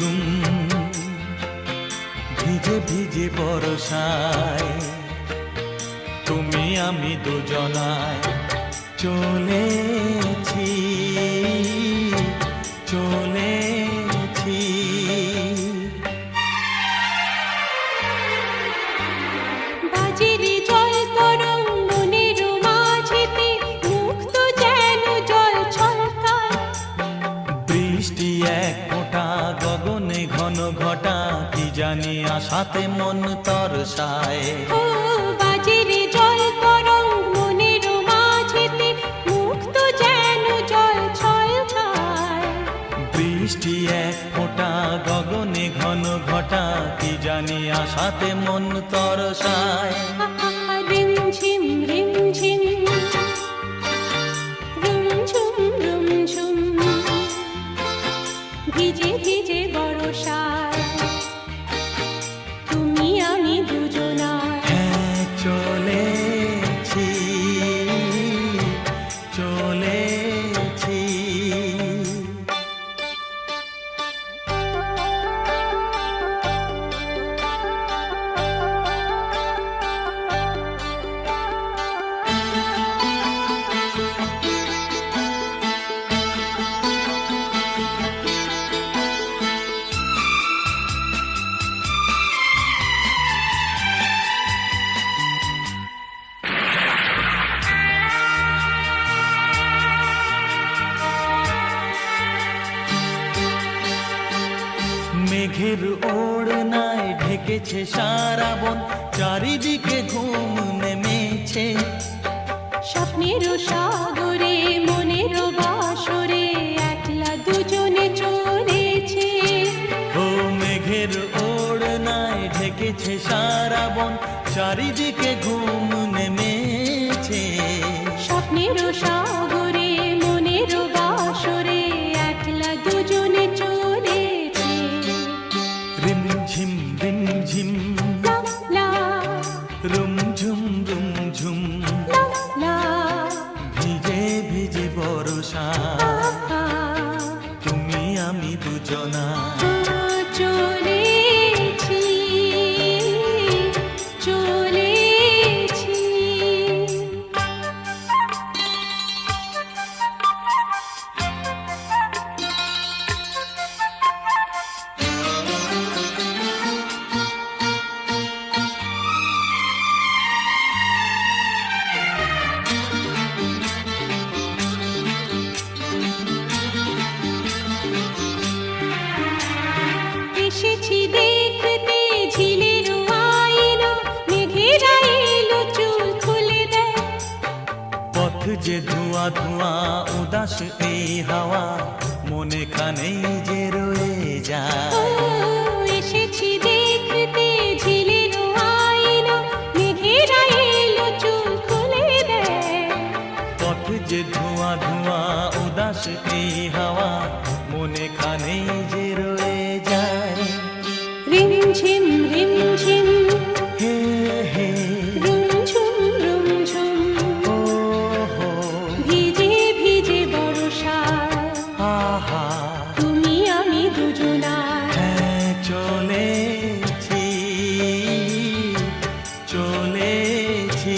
ঝুম ভিজে ভিজে বরষায় তুমি আমি দুজনায় চলেছি চলেছি। বাজিরে জল তরঙ্গ মনের মাঝেতে মুক্ত যেন জল ছলকায়। বৃষ্টি এক ফোঁটা গগনে ঘন ঘটা কি জানি আশাতে মন তরসায়। ও বাজিরে জল তরঙ্গ মনের মাঝেতে মুক্ত যেন জল ছলকায়। বৃষ্টি এক ফোঁটা গগনে ঘন ঘটা কি জানি আশাতে মন তরসায়। রিমঝিম রিমঝিম রুমঝুম রুমঝুম ভিজে ভিজে বরষায় তুমি আমি দুজনায়। হ্যাঁ চলেছি চলেছি। মেঘের ওড়নায় ঢেকেছে সারা বন, চারিদিকে ঘুম নেমেছে। স্বপ্নের সাগরে মনের বাসরে একলা দুজনে চলেছে। ও মেঘের ওড়নায় ঢেকেছে সারা বন, চারিদিকে ঘুম নেমেছে। স্বপ্নের সাগরে মনের বাসরে একলা দুজনে চলেছে। রিমঝিম রিমঝিম লা লা রুমঝুম রুমঝুম লা লা ভিজে ভিজে বরষা আহা, তুমি আমি দুজনা চলেছি চলেছি। এসেছি দেখতে ঝিলের আয়না, মেঘেরা এলো চুল খুলে দেয়। পথ যে ধোঁয়া ধোঁয়া উদাস এই হাওয়া মনে খানেই যে রয়ে ও যায়। এসেছি দেখতে ঝিলের আয়না, মেঘেরা এলো চুল খুলে দেয়। পথ যে ধোঁয়া ধোঁয়া উদাস এই হাওয়া মনে খানেই যে রয়ে যায়। রিমঝিম রিমঝিম হে হে রুমঝুম রুমঝুম ও হো ভিজে ভিজে বরষায় আহা তুমি আমি দুজনায়। হ্যাঁ চলেছি চলেছি।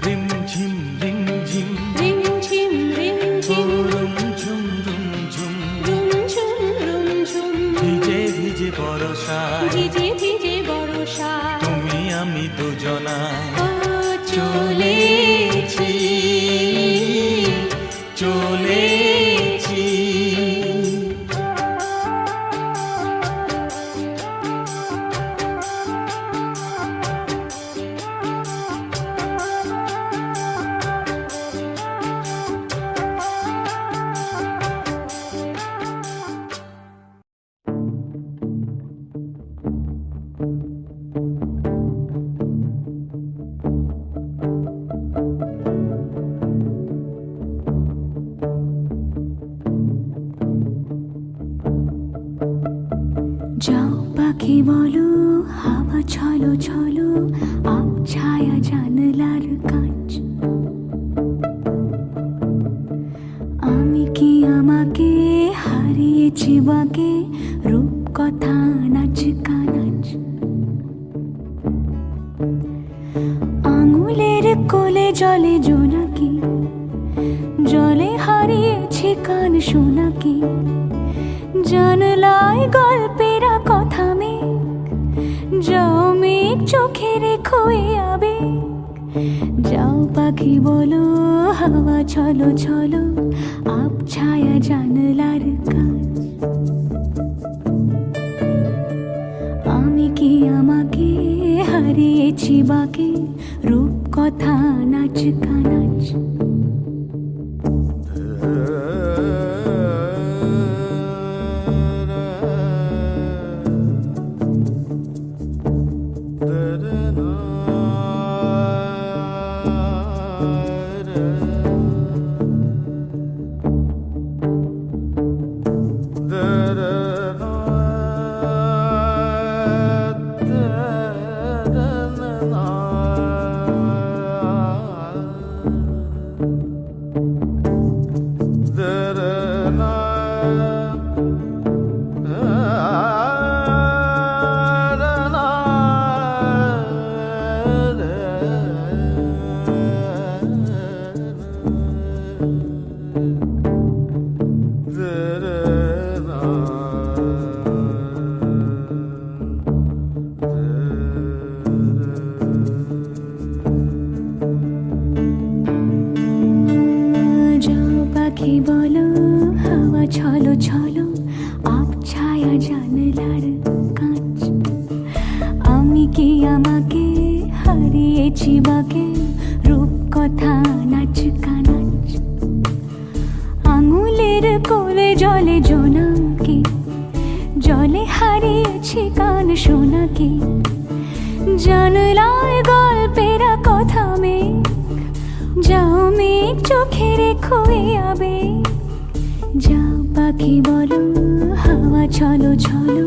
রিমঝিম রিমঝিম রিমঝিম রিমঝিম রুমঝুম রুমঝুম রুমঝুম রুমঝুম ভিজে ভিজে বরষায় ভিজে ভিজে বরষায় তুমি আমি দুজনায় ও চলেছি চলেছি। যাও পাখি বলো, হাওয়া ছলো ছলো, আব ছায়া জানলার কাঁচ। আমি কি আমাকে হারিয়ে চিবাকে রূপ কথা নাচ কানাচ আঙুলের কোলে জলে জোনাকি জলে হারিয়েছি কান শোনাকি জানলায় গল্পেরা কথা মেঘ যাও মেঘ চোখে রেখো এ আবেগ যাও পাখি বলো হাওয়া চলো চলো আব ছায়া জানলার কাজ আমি কি আমাকে হারিয়েছি বাকে রূপ কথা নাচ কানাচ বলো হাওয়া চলো চলো আব ছায়া জানলার কাঁচ আমি কি আমাকে হারিয়েছি বাকে রূপ কথা নাচ কানাচ আঙুলের কোলে জলে জোনাকি জলে হারিয়েছি কান শোনাকি জানলায় গল্পেরা কথা মেঘ যাও মেঘ চোখে রেখো এ আবেগ যাও পাখি বলো হাওয়া চলো চলো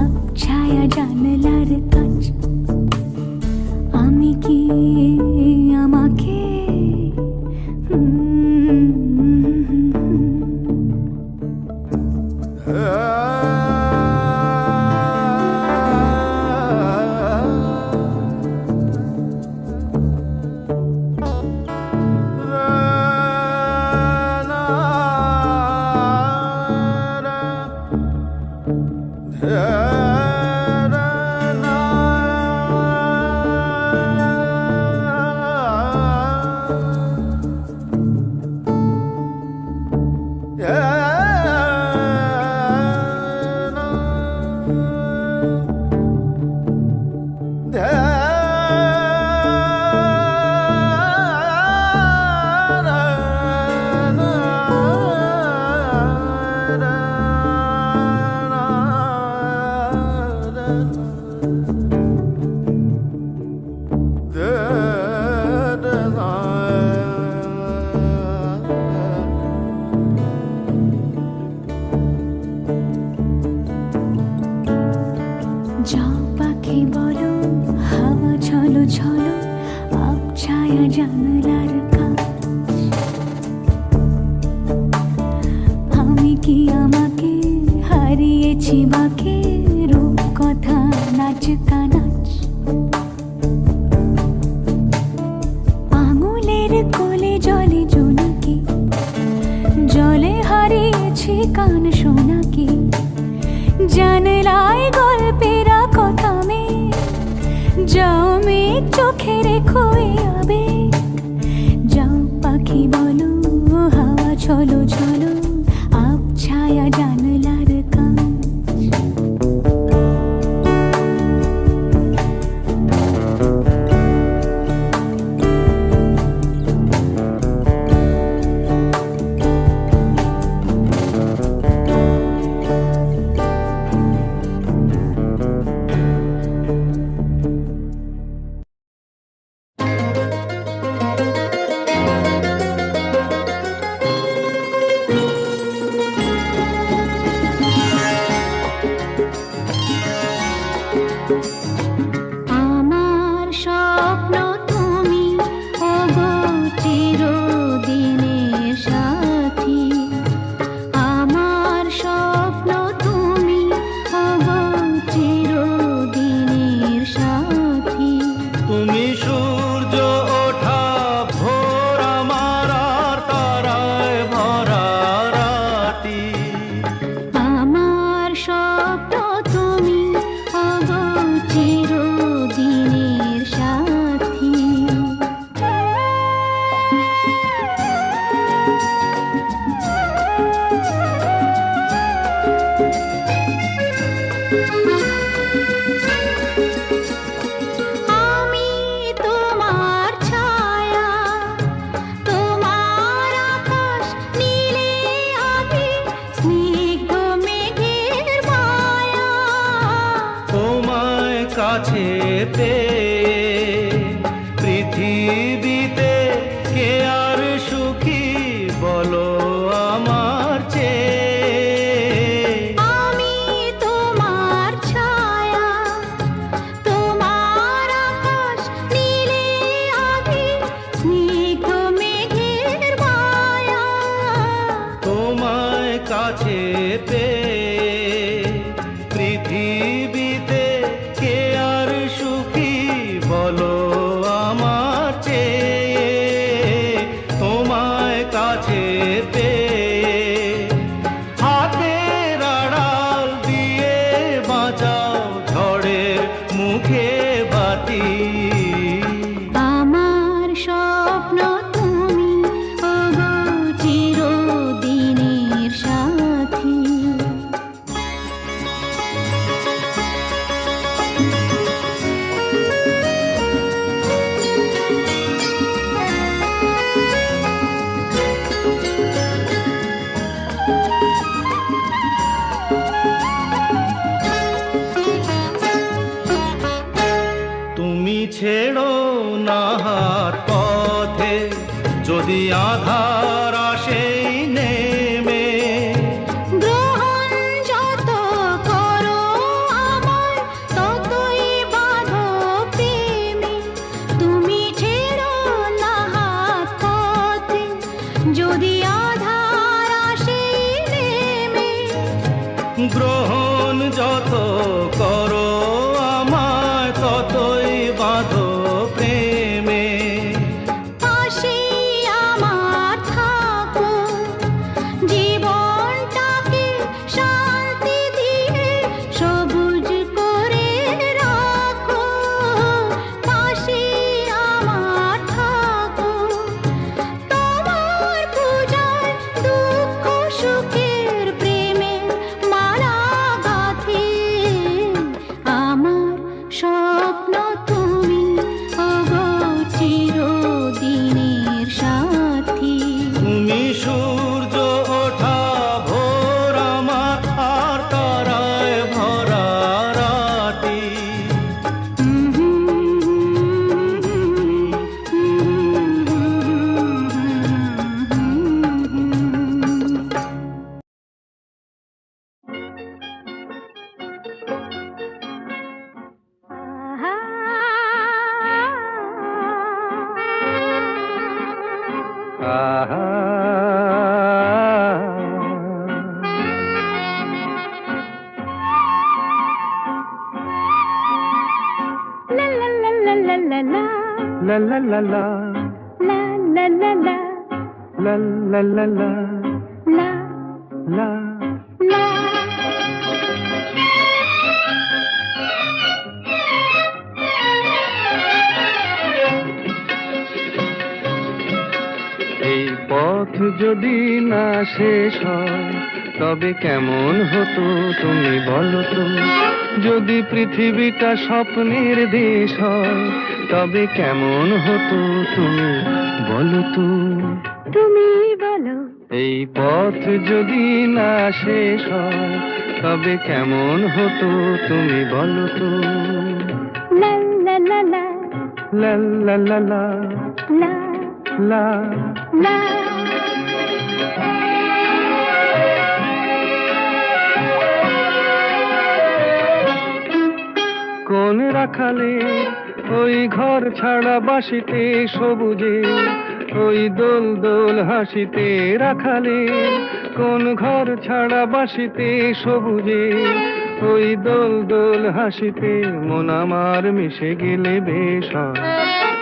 আব ছায়া জানলার কাছ আমি কি আমাকে যাও পাখি বলো হাওয়া চলো চলো আব ছায়া জানলার কাছ আমি কি আমাকে হারিয়েছি বাকে রূপ কথা নাচ কানাচ আঙুলের কোলে জলে জোনাকি জলে হারিয়েছি কান শোনাকি জানলায় গল্পেরা কথা মেঘ যাও মেঘ চোখে রেখো এ আবেগ যাও পাখি বলো হাওয়া চলো চলো আব ছায়া জানলার কাছ কাছে পেয়ে পৃথিবীতে কে আর সুখী বলো আমার চেয়ে। আমি তোমার ছায়া, তোমার আকাশ নীলে আভি, স্নিগ্ধ মেঘের মায়া। তোমায় কাছে পেয়ে পৃথিবীতে কে আর সুখী বলো আমার চেয়ে। তোমায় কাছে পেয়ে হাতের আড়াল দিয়ে বাঁচাও ঝড়ের মুখে বাতি। আমার স্বপ্ন তুমি, ওগো চিরদিনের সাথী। তুমি ছেড়ো না হাত পথে যদি আধার আসে নেমে। গ্রহণ যত করো আমায়, ততই বাঁধো প্রেমে। তুমি ছেড়ো না হাত পথে যদি আধার আসে নেমে। গ্রহণ যত করো আমায় ততই বাঁধো প্রেমে। পাশে আমার থাকো, জীবনটাকে শান্তি দিয়ে সবুজ করে রাখো। পাশে আমার থাকো, তোমার পূজায় দুঃখ সুখের প্রেমের মালা গাঁথি। আমার স্বপ্ন তুমি, ওগো চিরদিনের সাথী। তুমি সূর্য ওঠা ভোর আমার আর তারায় ভরা রাতি। La la la la, La la la la, la la la la, la la. la। এই পথ যদি না শেষ হয় তবে কেমন হতো তুমি বলো তো। যদি পৃথিবীটা স্বপ্নের দেশ হয় তবে কেমন হতো তুমি বলো তো। তুমি বলো, এই পথ যদি না শেষ হয় তবে কেমন হতো তুমি বলো তো। লা লা লা লা, লা লা লা লা, লা লা। লা। কোন রাখালে ওই ঘর ছাড়া বাসিতে সবুজে, ওই দোল দোল হাসিতে রাখালে। কোন ঘর ছাড়া বাসিতে সবুজে, ওই দোল দোল হাসিতে মন আমার মিশে গেলে বেশ হয়।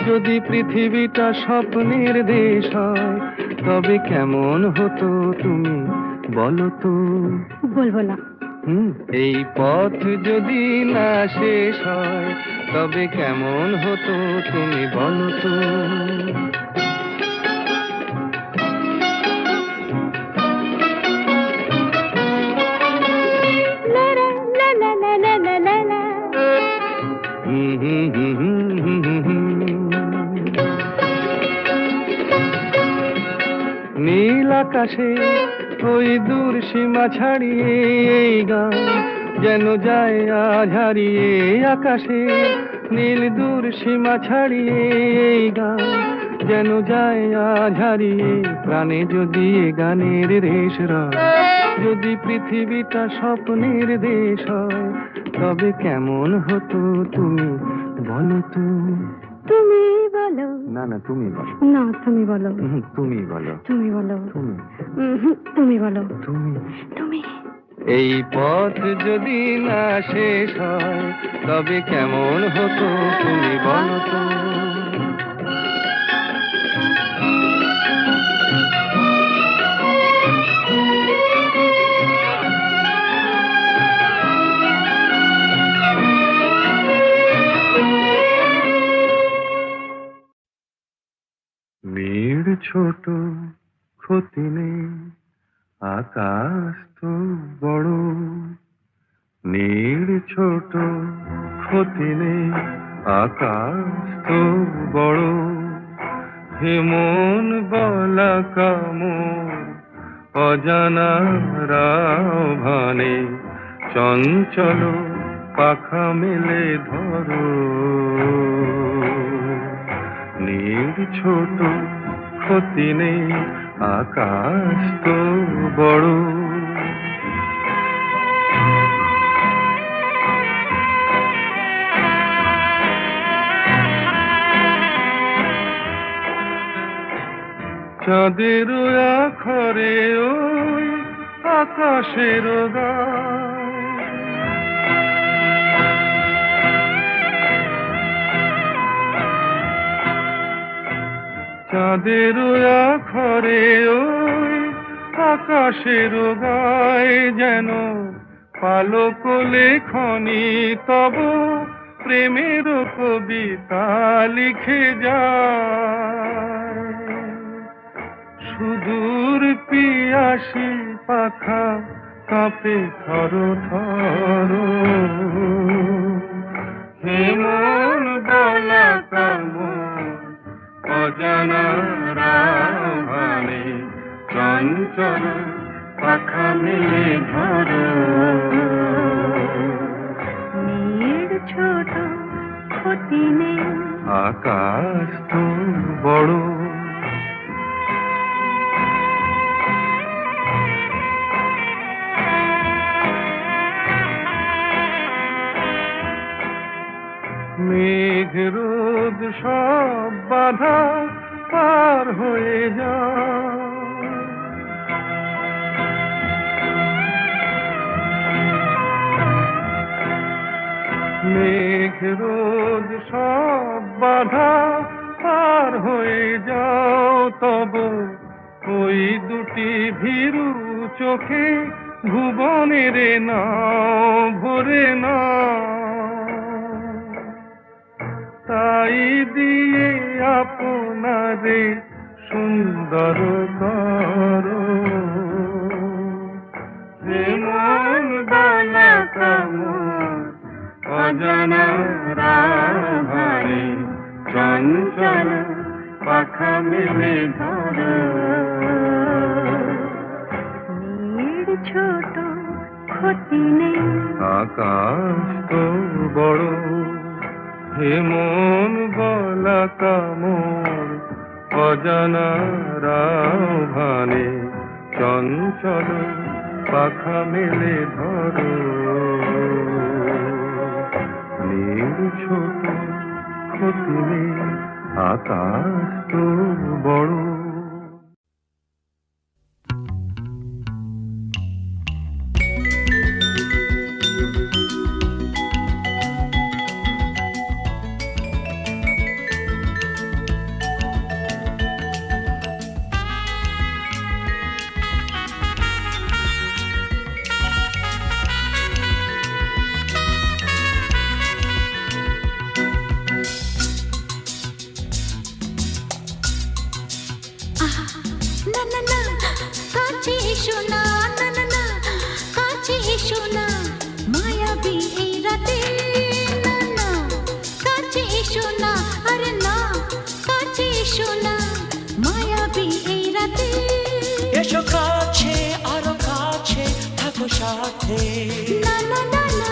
যদি পৃথিবীটা স্বপ্নের দেশ হয় তবে কেমন হতো তুমি বলো তো। বলবো না। এই পথ যদি না শেষ হয় তবে কেমন হতো তুমি বলো তো। লা লা লা লা লা লা লা লা। নীল আকাশে ওই দূর সীমা ছাড়িয়ে এই গান যেন যায় আজ হারিয়ে আকাশে নীল দূর সীমা ছাড়িয়ে এই গান যেন যায় আজ হারিয়ে প্রাণে যদি এ গানের রেশ রয় যদি পৃথিবীটা স্বপ্নের দেশ হয় তবে কেমন হতো তুমি বলো তো তুমি বলো না না তুমি বলো না তুমি বলো তুমি বলো তুমি বলো তুমি তুমি বলো তুমি তুমি এই পথ যদি না শেষ হয় তবে কেমন হতো তুমি বলো তো মেয়ের ছোট ক্ষতি নেই আকাশ তো বড় নীল ছোট ক্ষতি নেই আকাশ তো বড় হেমন বলা কামর অজানা রাভানে চঞ্চল পাখা মেলে ধরো নীল ছোট ক্ষতি নেই আকাশ তো বড় চাঁদের আখরে ওই আকাশের গায় চাঁদের আখরে ওই আকাশের গায় যেন পালক লেখনি তব প্রেমের কবিতা লিখে যায় সুদূর পিয়াসী পাখা কাঁপে থর থর হেমন বলা কামন অজানা রাভানে চঞ্চল পাখা মেলে ধরো মেয়ের ছোট ক্ষতি নেই আকাশ তো বড় মেঘ রোদ সব বাধা পার হয়ে যায় মেঘ রোদ সব বাধা পার হয়ে যাও তব ওই দুটি ভীরু চোখে ভুবনের নাও ভরে না তাই দিয়ে আপনারে সুন্দর করো হেমন বলা কামন অজানা রাভানে চঞ্চল পাখা মেলে ধরো মেয়ের ছোট ক্ষতি নেই আকাশ তো বড় হেমন বলা কামর অজানা রাভানে চঞ্চল পাখা মেলে ধরো নীল ছোট ক্ষতি নেই আকাশ তো বড় এসো কাছে আরো কাছে থাকো সাথে না না না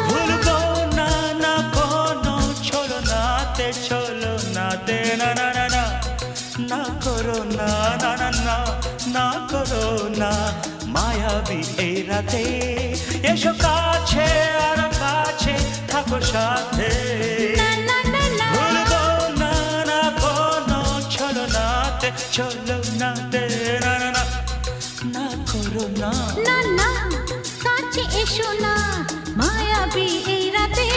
করো না মায়াবী এই রাতে এসো কাছে আর কাছে থাকো সাথে না না না না ভুলবো না না কোনো ছলনাতে ছলনাতে না না না না করো না না না কাছে এসো না মায়াবী এই রাতে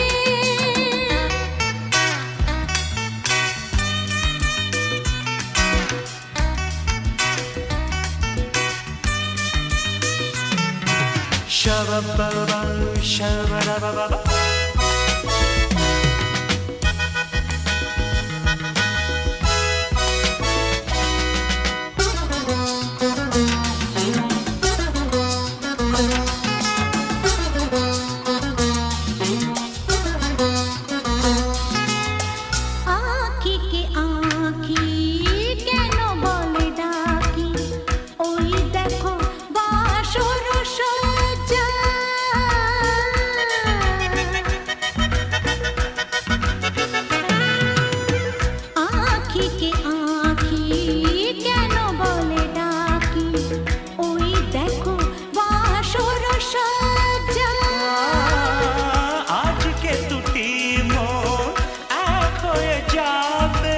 Shabba-ba-ba, shabba-da-ba-ba-ba. আঁখি কে আঁখি কেন বলে ডাকি ওই দেখো বাসর সজ্জা আঁখি কে আঁখি কেন বলে ডাকি ওই দেখো বাসর সজ্জা আজকে দুটি মন এক হয়ে যাবে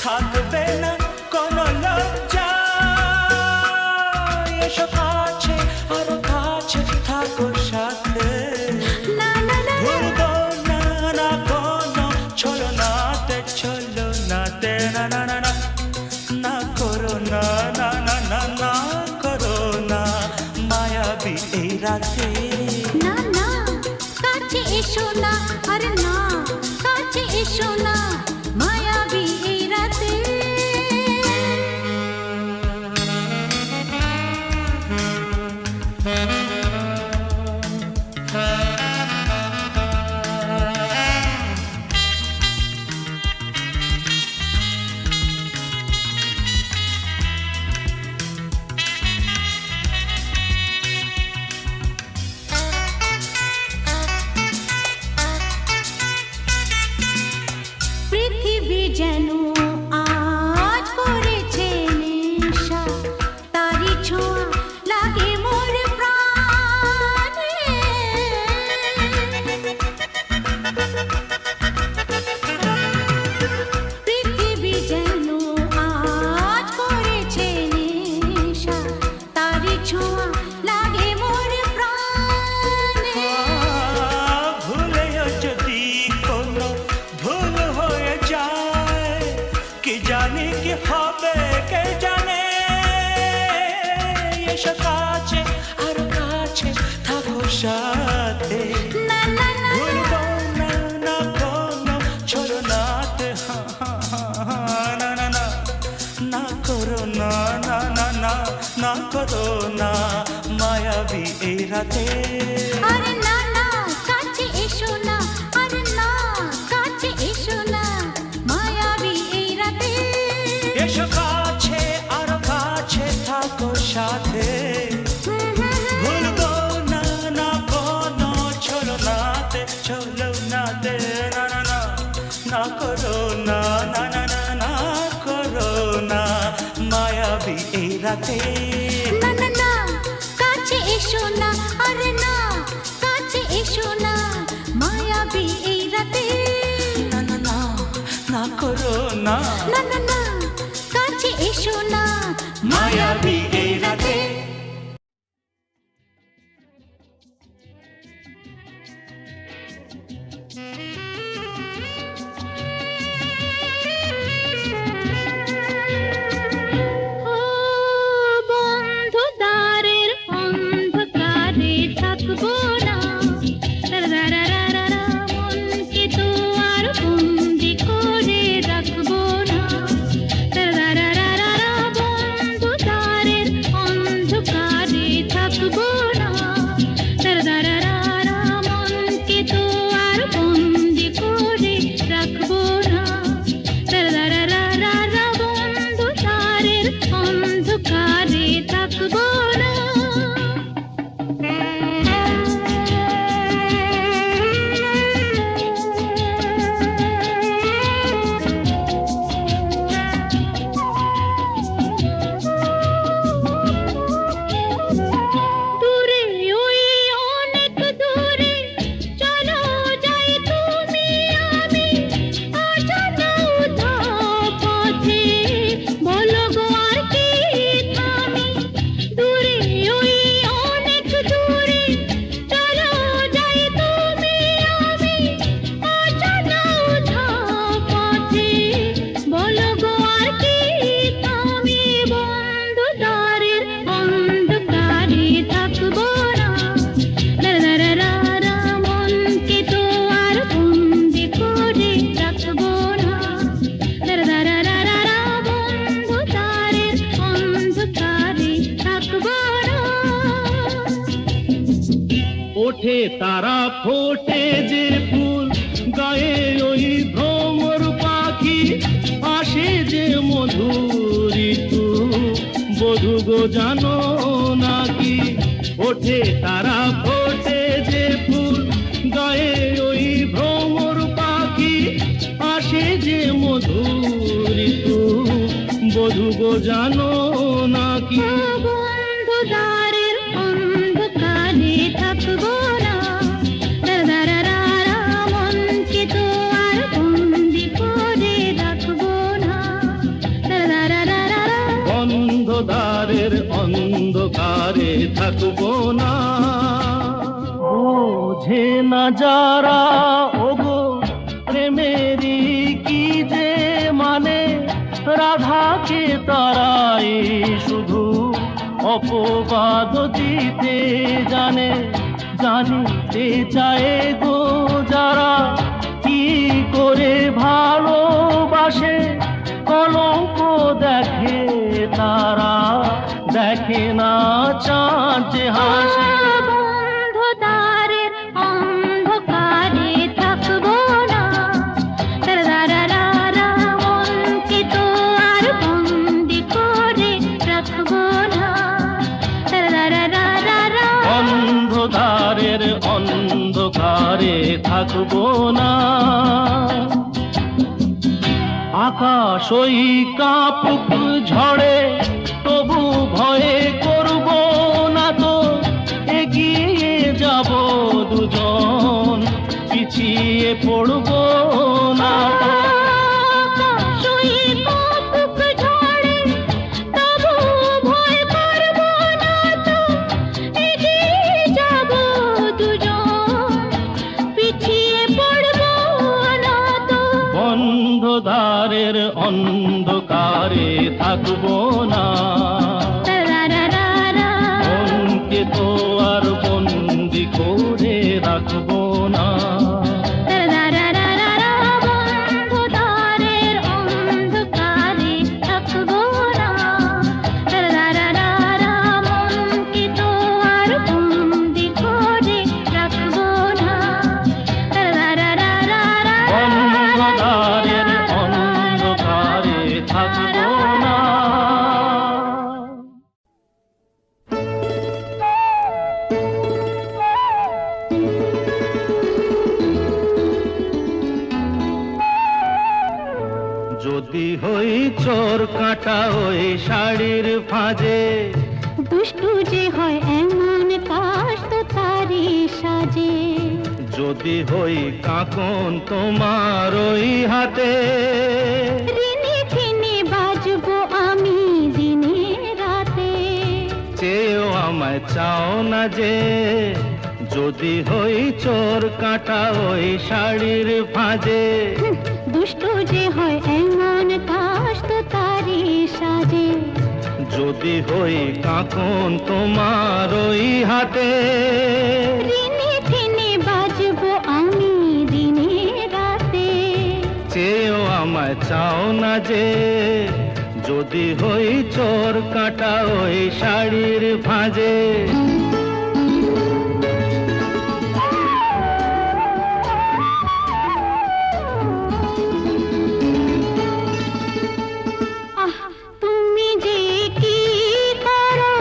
থাকবে না কোনো লজ্জা এসো কাছে আরো কাছে থাকো সাথে না না না ভুলবো না না কোনো ছলনাতে ছলনাতে না না না না না করো না না না না না করো না মায়াবী এই রাতে না না কাছে এসো না আরে না কাছে এসো না মায়াবী এই রাতে পৃথিবী যেন আজ করেছে নেশা তারি ছোঁয়া লাগে মোর প্রাণে পৃথিবী যেন আজ করেছে নেশা তারি ছোঁয়া লাগে মোর প্রাণে ভুলেও যদি কোনো ভুল হয়ে যায় কি জানি কি হবে কে জানে এসো কাছে আর কাছে থাকো সাথে না না না ভুলবো না না কোনো ছলনাতে না না না না করো না না না না না করো না মায়াবী এই রাতে আরে না না কাছে এসো না আরে না কাছে এসো না মায়াবী এই রাতে এসো কাছে আর কাছে থাকো সাথে ভুলবো না না কোনো ছলনাতে ছলনাতে না না না না করো না না না না না করো না মায়াবী এই রাতে না না না কাছে এসো না আরে না কাছে এসো না মায়াবী এই রাতে না না না না করো না না না না কাছে এসো না মায়াবী এই রাতে ও বন্ধু দ্বারের অন্ধকারে থাকবো না তারারারারা মনকে তো আর বন্দি করে রাখবো না তারারারারা বন্ধু দ্বারের অন্ধকারে থাকবো না তারারারারা মনকে তো আর বন্দি ফোটে যে ফুল গায়ে ওই ভ্রমর পাখি আসে যে মধুর ঋতু বধূ গো জানো নাকি ওঠে তারা ফোটে যে ফুল গায়ে ওই ভ্রমর পাখি আসে যে মধুর ঋতু বধূ গো জানো নাকি বন্ধু দ্বারের অন্ধকারে থাকবো না দারারারা মনকে তো আর বন্দি করে রাখবো না দারারারা বন্ধ দ্বারের অন্ধকারে থাকবো না বোঝে না যারা ওগো প্রেমেরই কি যে মানে রাধাকে তারাই শুধু অপবাদ দিতে জানে জানিতে চায় গো যারা কি করে ভালোবাসে কলঙ্ক দেখে তারা দেখে না চাঁদ যে হাসে বন্ধু দ্বারের অন্ধকারে থাকবো না দারারারা মনকে তো আর বন্দি করে রাখবো না দারারারা অন্ধকারের অন্ধকারে থাকবো না আকাশ ওই কাপুক ঝড়ে তবু ভয়ে করব না তো এগিয়ে যাব দুজন পিছিয়ে পড়ব না তো বন্ধদ্বারের অন্ধকারে থাকবো না মনকে তো আর বন্দি করে রাখবো না বন্ধুদ্বারের অন্ধকারে থাকবো না মনকে তো আর বন্দি করে রাখবো না বন্ধদ্বারের অন্ধকারে থাকবো না যদি হই চোর কাটা ওই শাড়ির ফাঁজে দুষ্টু যে হয় এমন কাশ তো তারি সাজে যদি হই কাকন তোমার ওই হাতে রিনি ফিনি বাজবো আমি দিনে রাতে চেয়েও আমায় চাও না যে যদি হই চোর কাটা ওই শাড়ির ফাঁজে দুষ্টু যে হয় এমন কাশ তো তারি সাজে যদি হই কাকন তোমার ওই হাতে রিনি ফিনি বাজবো আমি দিনে রাতে চেয়েও আমায় চাও না যে যদি হই চোর কাটা ওই শাড়ির ফাঁজে আহ তুমি যে কি করো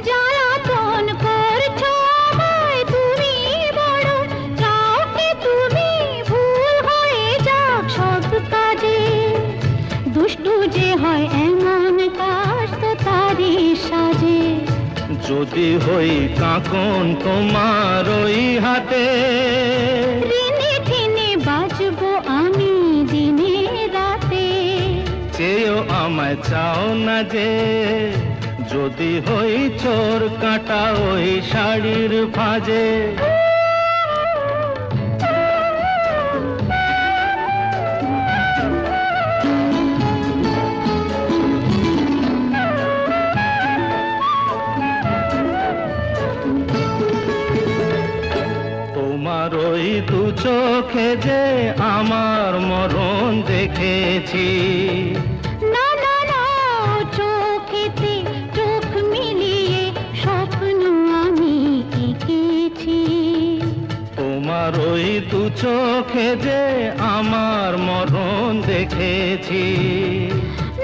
জ্বালাতন করছো আমায় তুমি বড় চাও কি তুমি ভুল হয়ে যাক সব কাজে দুষ্টু যে হয় এমন কাশ তো তারি সাজে যদি হই কাকন তোমার ওই হাতে রিনি ঠিনি বাজবো আমি দিনে রাতে চেয়েও আমায় চাও না যে যদি হই চোর কাটা ওই শাড়ির ফাঁজে তোমার ওই দু চোখে যে আমার মরণ দেখেছি না না না চোখেতে চোখ মিলিয়ে স্বপ্ন আমি এঁকেছি তোমার তোমার ওই দু চোখে যে আমার মরণ দেখেছি।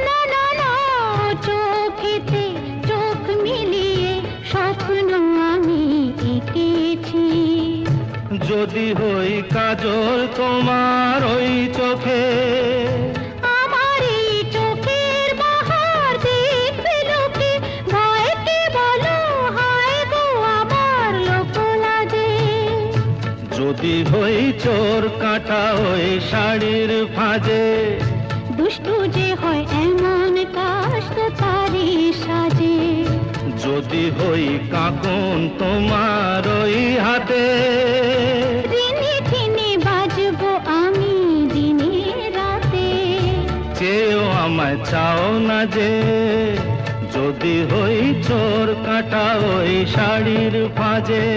না না না, চোখেতে চোখ মিলিয়ে স্বপ্ন আমি এঁকেছি। যদি হই কাজল তোমার ওই চোখে, আমার এই চোখের বাহার দেখবে লোকে, ভয়কে বলো হায় গো আমার লোক লাজে। যদি হই চোর কাঁটা ওই শাড়ির ফাঁজে, দুষ্টু যে হয় এমন কাষ্ট তারি সাজে। যদি হই কাকুন তোমার ওই হাতে, ঋণে ঋণে বাজবো আমি দিনে রাতে। চেয়েও আমায় চাও না যে, যদি হই চোর কাঁটা ওই শাড়ির ফাঁজে।